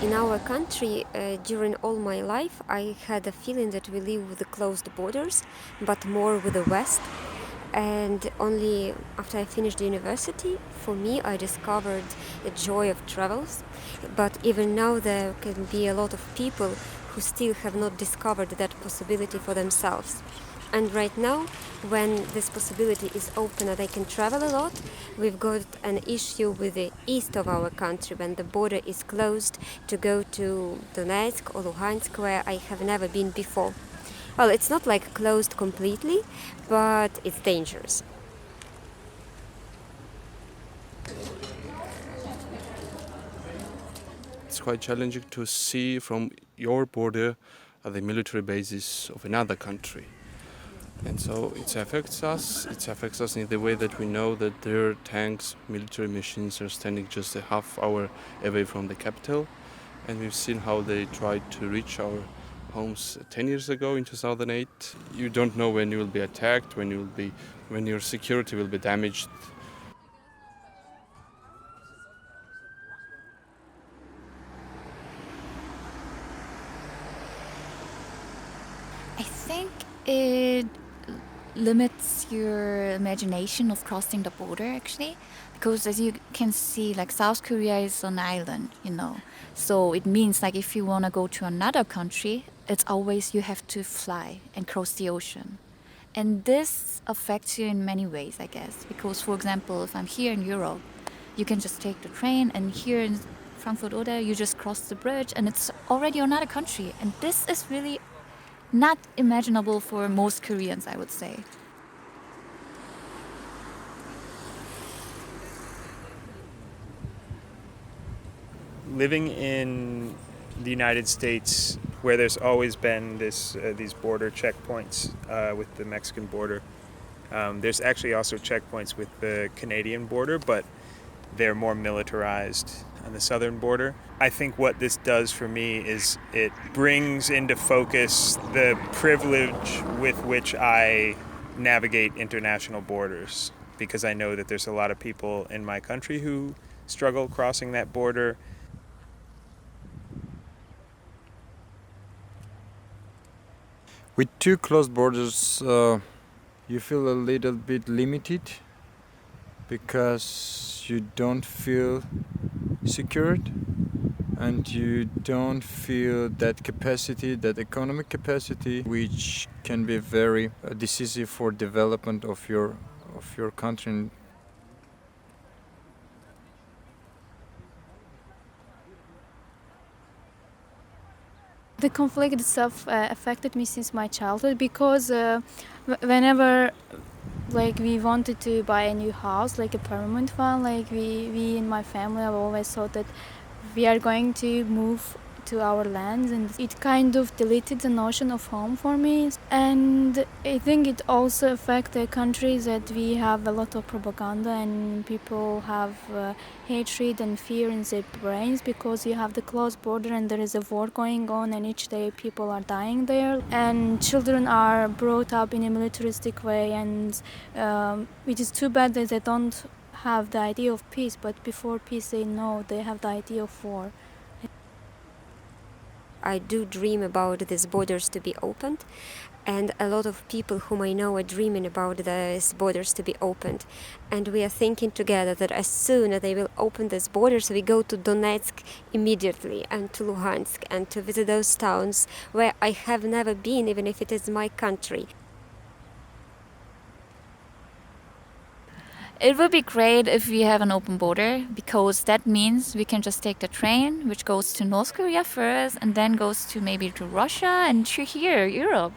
In our country, during all my life, I had a feeling that we live with the closed borders, but more with the West. And only after I finished university, for me, I discovered the joy of travels. But even now, there can be a lot of people who still have not discovered that possibility for themselves. And right now, when this possibility is open and I can travel a lot, we've got an issue with the east of our country when the border is closed to go to Donetsk or Luhansk, where I have never been before. Well, it's not like closed completely, but it's dangerous. It's quite challenging to see from your border the military bases of another country. And so it affects us. It affects us in the way that we know that their tanks, military machines are standing just a half hour away from the capital. And we've seen how they tried to reach our homes 10 years ago in 2008. You don't know when you will be attacked, when your security will be damaged. I think it limits your imagination of crossing the border, actually, because as you can see, like South Korea is an island, so it means like if you want to go to another country, it's always you have to fly and cross the ocean. And this affects you in many ways, I guess, because, for example, if I'm here in Europe, you can just take the train, and here in Frankfurt Oder, you just cross the bridge and it's already another country. And this is really not imaginable for most Koreans, I would say. Living in the United States, where there's always been these border checkpoints with the Mexican border, there's actually also checkpoints with the Canadian border, but they're more militarized on the southern border. I think what this does for me is it brings into focus the privilege with which I navigate international borders, because I know that there's a lot of people in my country who struggle crossing that border. With two closed borders, you feel a little bit limited because you don't feel secured and you don't feel that capacity, that economic capacity, which can be very decisive for development of your country. The conflict itself affected me since my childhood because whenever we wanted to buy a new house, like a permanent one, we in my family have always thought that we are going to move to our lands, and it kind of deleted the notion of home for me. And I think it also affects the countries that we have a lot of propaganda and people have hatred and fear in their brains because you have the closed border and there is a war going on and each day people are dying there and children are brought up in a militaristic way, and it is too bad that they don't have the idea of peace, but before peace they know they have the idea of war. I do dream about these borders to be opened, and a lot of people whom I know are dreaming about these borders to be opened. And we are thinking together that as soon as they will open these borders, we go to Donetsk immediately and to Luhansk and to visit those towns where I have never been, even if it is my country. It would be great if we have an open border, because that means we can just take the train, which goes to North Korea first and then goes to maybe to Russia and to here, Europe.